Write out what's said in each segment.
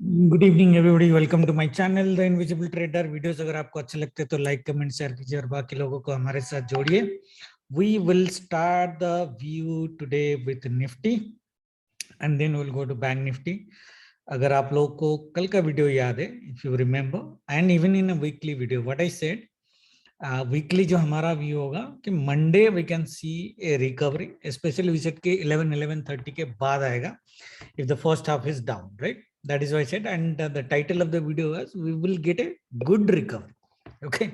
Good evening everybody, welcome to my channel the invisible trader. Videos अगर आपको अच्छे लगते हैं तो लाइक कमेंट शेयर कीजिए और बाकी लोगों को हमारे साथ जोड़िए। We will start the view today with Nifty and then will go to bank Nifty. अगर आप लोगों को कल का वीडियो याद है, if you remember, and even in a weekly video what I said, weekly जो हमारा व्यू होगा कि Monday we can see a recovery, specially visit के 11:30 के बाद आएगा if the first half is down, right? That is why I said, and the title of the video was we will get a good recovery. Okay,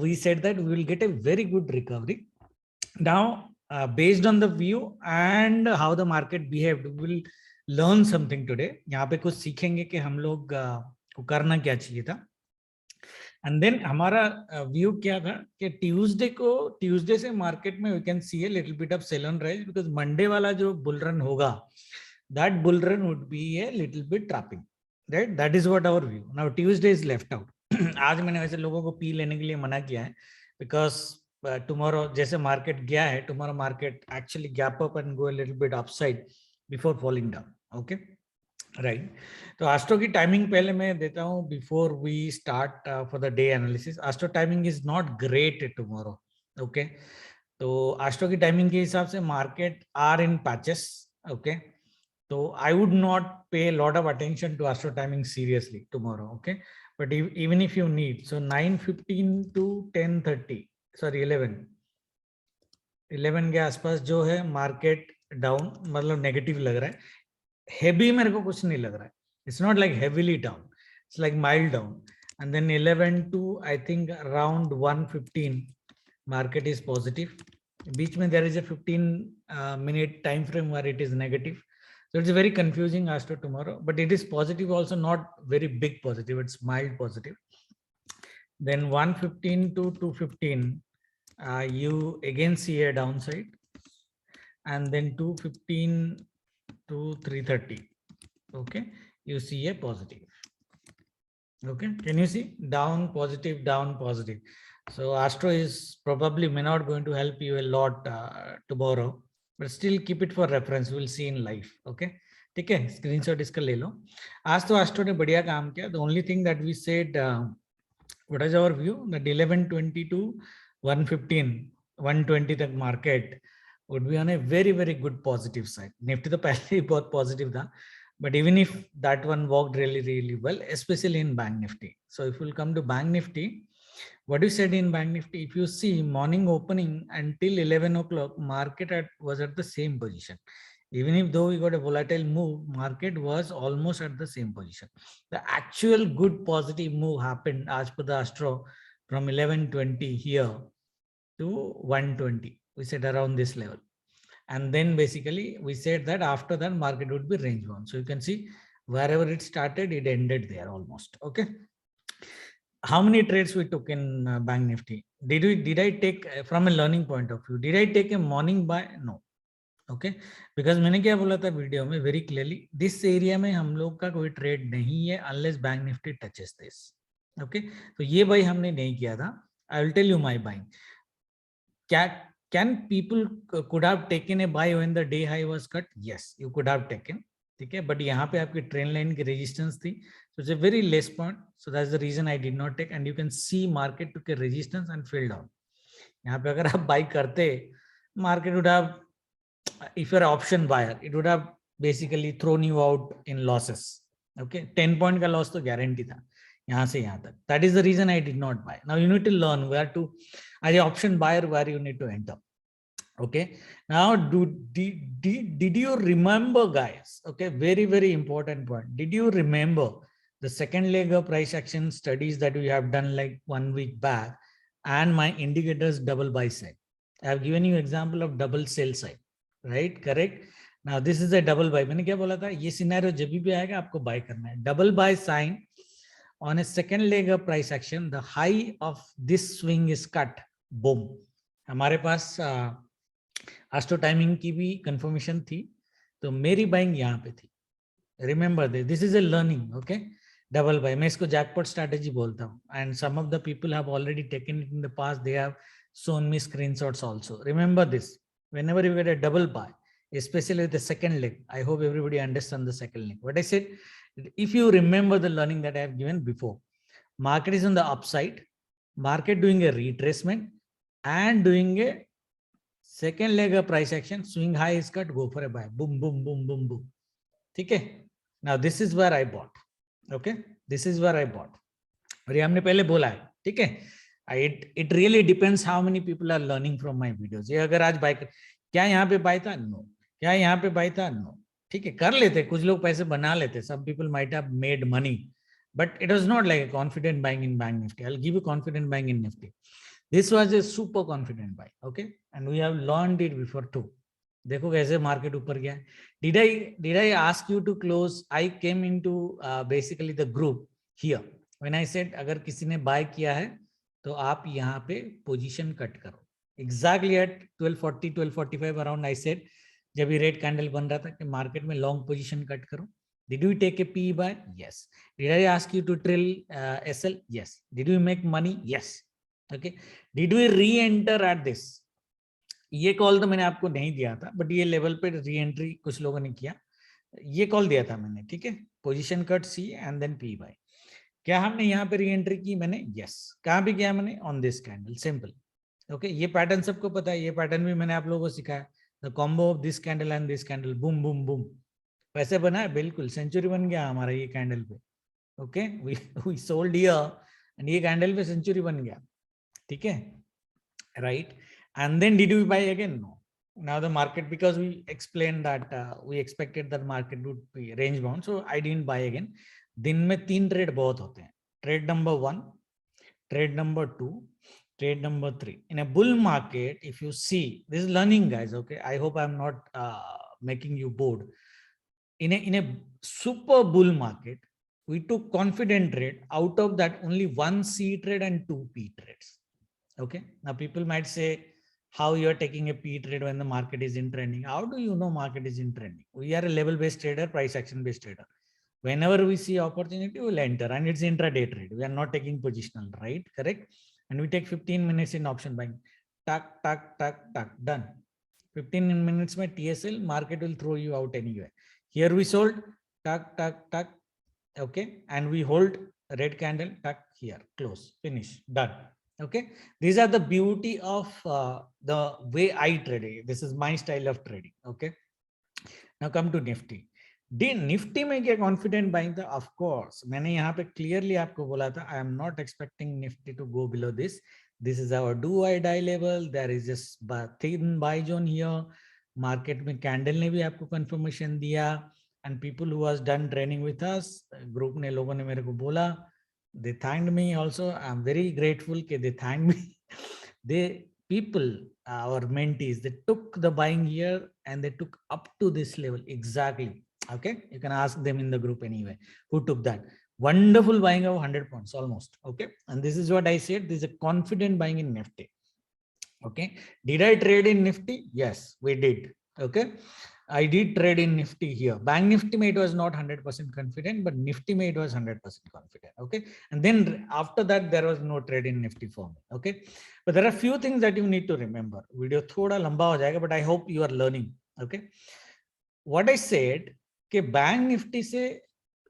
we said that we will get a very good recovery. Now based on the view and how the market behaved, we will learn something today. यहाँ पे कुछ सीखेंगे कि हम लोग को करना क्या चाहिए था। एंड देन हमारा व्यू क्या था कि ट्यूसडे से मार्केट में we can see a little bit of sell on rise, because Monday वाला जो बुल रन होगा, that bull run would be a little bit trapping, right? That is what our view. Now Tuesday is left out. आज मैंने वैसे लोगों को P लेने के लिए मना किया है, बिकॉज टुमारो जैसे मार्केट गया है, tomorrow market actually gap up and go a little bit upside before falling down. Okay, right. तो एस्ट्रो की टाइमिंग पहले मैं देता हूं before we start for the day analysis. Astro timing is not great tomorrow. Okay, तो astro की timing के हिसाब से market are in patches. Okay, तो I would not pay lot of attention to astro timing seriously tomorrow. Okay, but even if you need, so 9:15 to 10:30, sorry 11 के आसपास जो है मार्केट डाउन, मतलब नेगेटिव लग रहा है। हेवी मेरे को कुछ नहीं लग रहा है, it's not like heavily down, it's like mild down. And then 11 to I think around 1:15 market is positive. बीच में there is a 15 minute time frame where it is negative, so it's very confusing as to tomorrow, but it is positive also, not very big positive, it's mild positive. Then 1:15 to 2:15 you again see a downside, and then 2:15 to 3:30, okay, you see a positive. Okay, can you see down positive, down positive? So Astro is probably may not going to help you a lot tomorrow, but still keep it for reference, we'll see in life. Okay, ठीक है, screenshot इसका ले लो। आज तो astro ने बढ़िया काम किया। The only thing that we said, what is our view, that 11:20 to 1:15 120 तक market would be on a very very good positive side. Nifty तो पहले ही बहुत पॉजिटिव था, but even if that one worked really well, especially in bank nifty. So if we'll come to bank nifty, what you said in bank nifty, if you see morning opening until 11 o'clock, market was at the same position. Even if though we got a volatile move, market was almost at the same position. The actual good positive move happened as per the Astro from 11:20 here to 1:20. We said around this level. And then basically we said that after that market would be range bound. So you can see wherever it started, it ended there almost. Okay, how many trades we took in bank nifty? Did I take, from a learning point of view, did I take a morning buy? No. Okay, because मैंने क्या बोला था video में very clearly, this area में हम लोग का कोई ट्रेड नहीं है unless bank Nifty touches this. Okay, तो ये बाई हमने नहीं किया था। I will tell you my buying. क्या can people could have taken a buy when the day high was cut? Yes, you could have taken. ठीक है, but यहाँ पे आपकी ट्रेंड लाइन की रेजिस्टेंस थी, so it's a very less point, so that's the reason I did not take. And you can see market took a resistance and fell down. यहाँ पे अगर आप बाई करते, market would have, if you're an option buyer, it would have basically thrown you out in losses. Okay, 10 point का loss तो guarantee था यहाँ से यहाँ तक. That is the reason I did not buy. Now you need to learn where to, as an option buyer, where you need to enter. Okay, now did you remember, guys? Okay, very important point. Did you remember the second leg of price action studies that we have done like 1 week back, and my indicators double buy side? I have given you example of double sell side, right? Correct. Now this is a double buy. मैंने क्या बोला था, ये scenario जब भी आएगा आपको bye करना है. Double buy sign on a second leg of price action, the high of this swing is cut. Boom. हमारे पास एस्ट्रो टाइमिंग की भी कंफर्मेशन थी, तो मेरी बाइंग यहाँ पे थी. Remember this is a learning. Okay, double buy, मैं इसको जैकपॉट स्ट्रैटेजी बोलता हूँ, and some of the people have already taken it in the past, they have shown me screenshots also. Remember this, whenever you get a double buy, especially with the second leg. I hope everybody understands the second leg. What I said, if you remember the learning that I have given before, market is on the upside, market doing a retracement and doing a second leg of price action, swing high is cut, go for a buy, boom, boom, boom, boom, boom. Okay. Now this is where I bought. Okay. This is where I bought. और ये हमने पहले बोला है, ठीक है. It really depends how many people are learning from my videos. ये अगर आज बाय क्या यहाँ पे बाय था? No. क्या यहाँ पे बाय था? No. ठीक है, कर लेते, कुछ लोग पैसे बना लेते. Some people might have made money, but it was not like a confident buying in Bank Nifty. I'll give you confident buying in Nifty. This was a super confident buy, okay, and we have learned it before too. देखो कैसे market ऊपर गया. Did I ask you to close? I came into basically the group here. When I said अगर किसी ने bye किया है तो आप यहाँ पे पोजीशन कट करो. Exactly at 1240 1245 around I said, जब ये रेड कैंडल बन रहा था कि मार्केट में लॉन्ग पोजीशन कट करो. Did you take a PE buy? Yes. Did I ask you to trill SL? Yes. Did you make money? Yes. Okay. Did we re-enter at this? ये call तो मैंने आपको नहीं दिया था, but ये level पे री एंट्री कुछ लोगों ने किया. ये कॉल दिया था मैंने, ठीक है. Position cut C and then P buy. क्या हमने यहाँ पे री एंट्री की? मैंने यस. कहाँ पे किया मैंने? On this candle. Simple. Okay. ये पैटर्न सबको पता है. ये पैटर्न भी मैंने आप लोगों को सिखाया. The combo of this candle and this candle, boom boom boom. पैसे बना है, बिल्कुल सेंचुरी बन गया हमारा ये कैंडल पे. Okay. We sold here and ये कैंडल पे सेंचुरी बन गया. ठीक है, right. And then did we buy again? No. Now the market, because we explained that we expected that market would be range bound, so I didn't buy again. दिन में 3 trade बहुत होते हैं. Trade number 1, trade number 2, trade number 3. In a bull market, if you see, this is learning, guys. Okay, I hope I'm not making you bored. In a super bull market, we took confident trade. Out of that, only 1 C trade and 2 P trades. Okay. Now people might say, how you are taking a P trade when the market is in trending? How do you know market is in trending? We are a level based trader, price action based trader. Whenever we see opportunity, we'll enter, and it's intraday trade. We are not taking positional, right? Correct. And we take 15 minutes in option buying. Tuck, tuck, tuck, tuck, done. 15 minutes my TSL, market will throw you out anyway. Here we sold, tuck, tuck, tuck. Okay. And we hold red candle, tuck here, close, finish, done. Okay, these are the beauty of the way I trade. This is my style of trading. Okay, now come to Nifty. Nifty में क्या confident buying था? Of course, मैंने यहाँ पे clearly आपको बोला था, I am not expecting Nifty to go below this. This is our do or die level. There is just thin buy zone here. Market में candle ने भी आपको confirmation दिया. And people who was done training with us, group ने लोगों ने मेरे को बोला. They thanked me also. I'm very grateful that they thanked me. They people, our mentees, they took the buying here and they took up to this level exactly. Okay, you can ask them in the group anyway who took that. Wonderful buying of 100 points almost. Okay, and this is what I said. This is a confident buying in Nifty. Okay, did I trade in Nifty? Yes, we did. Okay. I did trade in Nifty here. Bank Nifty it was not 100% confident, but Nifty it was 100% confident. Okay. And then after that, there was no trade in Nifty for me. Okay. But there are few things that you need to remember. Video thoda lamba ho jayega, but I hope you are learning. Okay. What I said, ke Bank Nifty se,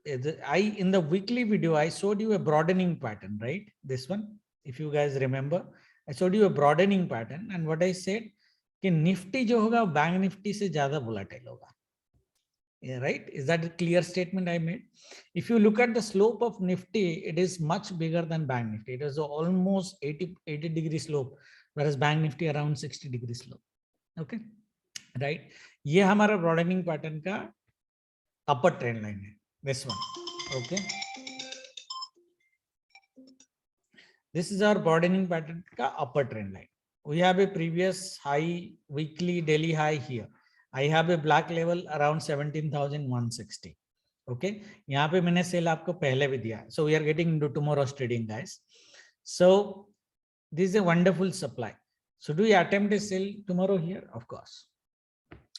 in the weekly video, I showed you a broadening pattern, right? This one, if you guys remember, I showed you a broadening pattern. And what I said, कि Nifty जो होगा bank Nifty से ज्यादा volatile होगा. Right? Is that a clear statement I made? If you look at the slope of Nifty, it is much bigger than Bank Nifty. It is almost 80 degree slope, whereas Bank Nifty around 60 degree slope. Okay, right? ये हमारा broadening pattern का upper trend line है. This one. Okay. This is our broadening pattern का upper trend line. We have a previous high, weekly, daily high here. I have a black level around 17,160. Okay. यहाँ पे मैंने sell आपको पहले भी दिया. So we are getting into tomorrow's trading, guys. So this is a wonderful supply. So do you attempt a sell tomorrow here? Of course.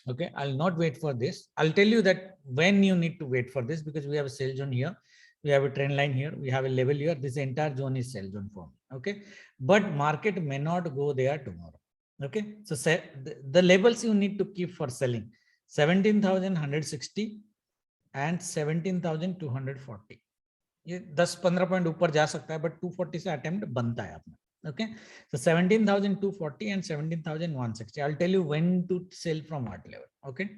Okay. I'll not wait for this. I'll tell you that when you need to wait for this, because we have a sell zone here. We have a trend line here. We have a level here. This entire zone is sell zone for me. Okay. But market may not go there tomorrow. Okay. So the levels you need to keep for selling. 17,160 and 17,240, ये 10-15 point ऊपर जा सकता है, but 240 से attempt बनता है अपना. Okay, so 17,240 and 17,160. I'll tell you when to sell from what level. Okay,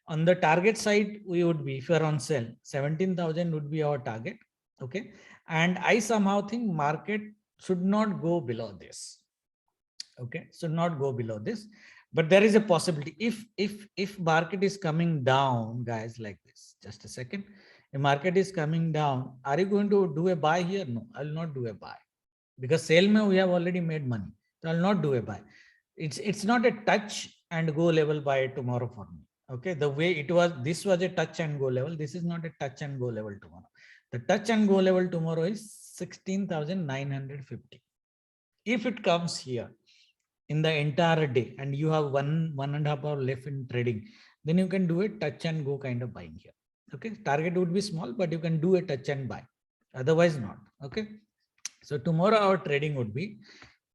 on the target side, we would be, if you are on sell, 17,000 would be our target. Okay, and I somehow think market should not go below this. Okay, should not go below this, but there is a possibility if market is coming down, guys, like this. Just a second. If market is coming down, are you going to do a buy here? No, I will not do a buy, because sale mein we have already made money, so I'll not do a buy. It's not a touch and go level buy tomorrow for me. Okay, the way it was, this was a touch and go level. This is not a touch and go level tomorrow. The touch and go level tomorrow is 16,950. If it comes here in the entire day and you have 1.5 hour left in trading, then you can do a touch and go kind of buying here. Okay, target would be small, but you can do a touch and buy, otherwise not. Okay, so tomorrow our trading would be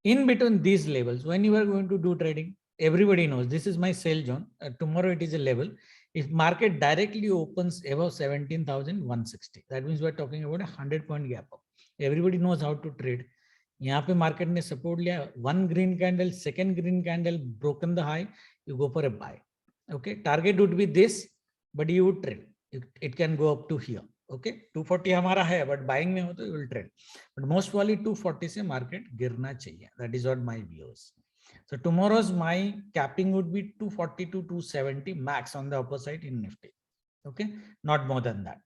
in between these levels. When you are going to do trading, everybody knows this is my sell zone. Tomorrow it is a level. If market directly opens above 17,160, that means we are talking about a 100-point gap up. Everybody knows how to trade. यहाँ पे market ने support लिया, one green candle, second green candle, broken the high, you go for a buy. Okay, target would be this, but you would trade. It can go up to here. Okay, 240 हमारा है, but buying में हो तो you will trade, but most वाली 240 से market गिरना चाहिए. That is what my views. So tomorrow's my capping would be 240 to 270 max on the upper side in Nifty. Okay, not more than that.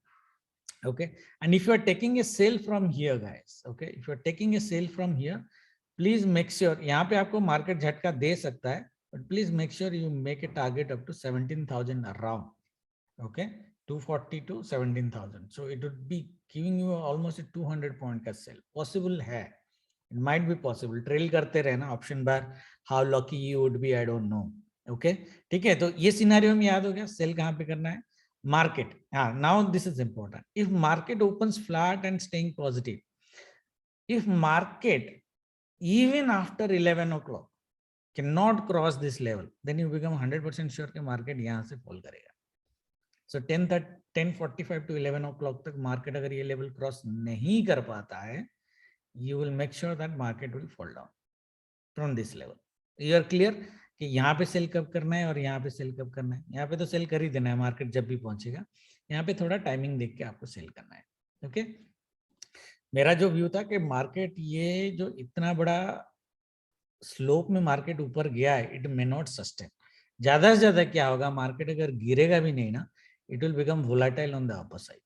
Okay, and if you are taking a sale from here, guys, okay, if you are taking a sale from here, please make sure, यहाँ पे आपको market झटका दे सकता है, but please make sure you make a target up to 17,000 around. Okay, 240 to 17,000. So it would be giving you almost a 200 point का sell. Possible है, it might be possible. Trail करते रहना option bar. How lucky you would be, I don't know. Okay, ठीक है, तो ये scenario में याद हो गया सेल कहाँ पे करना है. Market, now this is important. If market opens flat and staying positive, if market even after 11 o'clock cannot cross this level, then you become 100% sure कि market यहाँ से fall करेगा. So 10:45 to 11 o'clock तक market अगर ये level cross नहीं कर पाता है, you will make sure that market will fall down from this level. You are clear कि यहाँ पे सेल कब करना है और यहाँ पे सेल कब करना है. यहाँ पे तो सेल कर ही देना है मार्केट जब भी पहुंचेगा. यहाँ पे थोड़ा टाइमिंग देख के आपको सेल करना है. ओके, मेरा जो व्यू था कि मार्केट ये जो इतना बड़ा स्लोप में मार्केट ऊपर गया है, इट मे नॉट सस्टेन. ज्यादा से ज्यादा क्या होगा, मार्केट अगर गिरेगा भी नहीं ना, it will become volatile on the upper side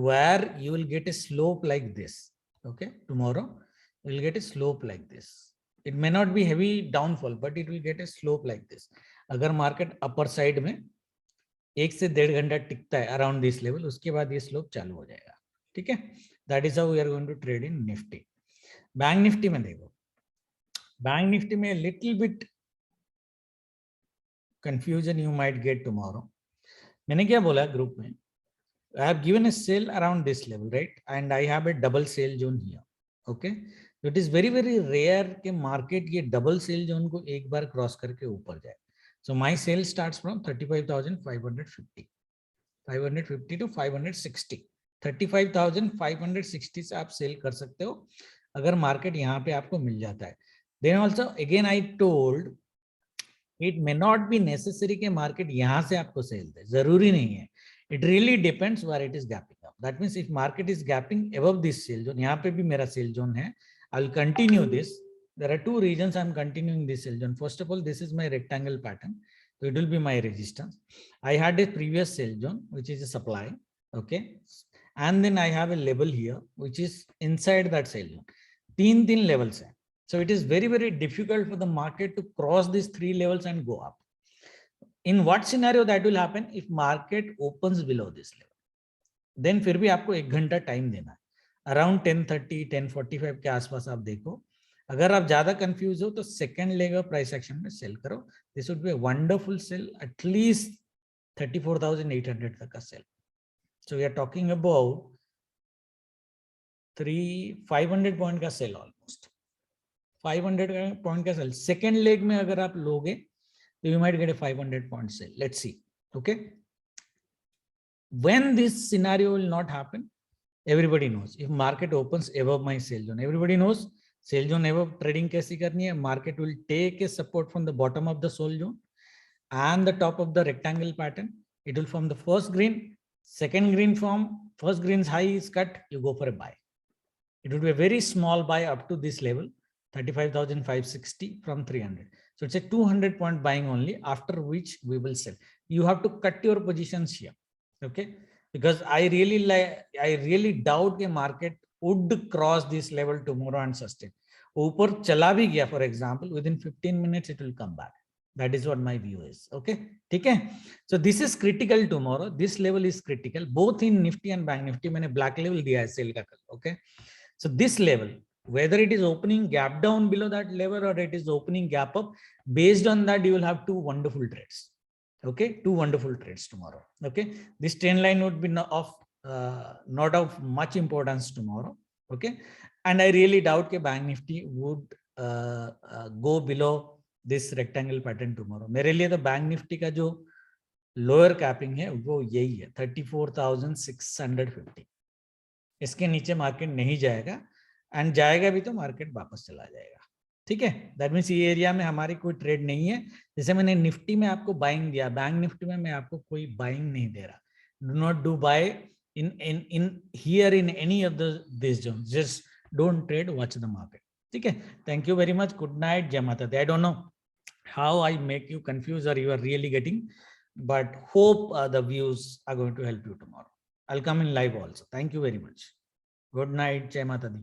where you will get a slope like this. Okay, tomorrow you will get a slope like this. It may not be heavy downfall, but it will get a slope like this. अगर market upper side में 1 से 1.5 घंटा टिकता है around this level, उसके बाद ये slope चालू हो जाएगा. ठीक है, that is how we are going to trade in Nifty. Bank Nifty में देखो, बैंक निफ्टी में little bit confusion you might get tomorrow. मैंने क्या बोला ग्रुप में, I have given a sell around this level, right, and I have a double sell zone here. Okay, it is very very rare कि market ये double sell zone को एक बार cross करके ऊपर जाए. So my sell starts from 35,550 to 560. 35,560 से आप सेल कर सकते हो अगर मार्केट यहाँ पे आपको मिल जाता है. Then also again I told it may not be necessary कि मार्केट यहाँ से आपको सेल दे, जरूरी नहीं है. It really depends where it is gapping up. That means if market is gapping above this sell zone, यहाँ पे भी मेरा सेल जोन है, I'll continue this. There are two reasons I'm continuing this sell zone. First of all, this is my rectangle pattern, so it will be my resistance. I had a previous sell zone, which is a supply, okay, and then I have a level here, which is inside that sell zone. तीन levels hai. So it is very very difficult for the market to cross these 3 levels and go up. In what scenario that will happen? If market opens below this level, then फिर भी आपको 1 घंटा time देना है. Around 10:30 10:45 के आसपास आप देखो. अगर आप ज्यादा कंफ्यूज हो तो second leg of price action में सेल करो. This would be a wonderful sell, at least 34,800 तक का sell. So we are talking about 500 point का सेल, ऑलमोस्ट 500 पॉइंट का सेल. सेकंड लेग में अगर आप लोगे तो you might get a 500 point sell. Let's see. Okay, when this scenario will not happen, everybody knows if market opens above my sell zone, everybody knows sell zone above trading kaisi karni hai. Market will take a support from the bottom of the sell zone and the top of the rectangle pattern. It will form the first green, second green form, first green's high is cut, you go for a buy. It would be a very small buy up to this level, 35,560 from 300. So it's a 200 point buying only, after which we will sell. You have to cut your positions here. Okay, because I really doubt the market would cross this level tomorrow and sustain. ऊपर चला भी गया, for example, within 15 minutes it will come back. That is what my view is. Okay, ठीक है. So this is critical tomorrow. This level is critical both in Nifty and Bank Nifty. मैंने black level दिया है sell का कल. Okay, so this level, whether it is opening gap down below that level or it is opening gap up, based on that you will have two wonderful trades. Okay, two wonderful trades tomorrow. Okay, this trend line would be not of much importance tomorrow. Okay, and I really doubt that Bank Nifty would go below this rectangle pattern tomorrow. मेरे लिए तो Bank Nifty का जो lower capping है वो यही है 34,650. इसके नीचे मार्केट नहीं जाएगा, एंड जाएगा भी तो मार्केट वापस चला जाएगा. ठीक है, दैट मीन्स ये एरिया में हमारी कोई ट्रेड नहीं है. जैसे मैंने निफ्टी में आपको बाइंग दिया, बैंक निफ्टी में मैं आपको कोई बाइंग नहीं दे रहा. Do not do buy in here in any of these zones. Just don't trade, watch the market. ठीक है, thank you very much. Good night. Jai Mata Di. I don't know how I make you confused or you are really getting, but hope the views are going to help you tomorrow. I'll come in live also. Thank you very much. Good night. Jai Mata Di.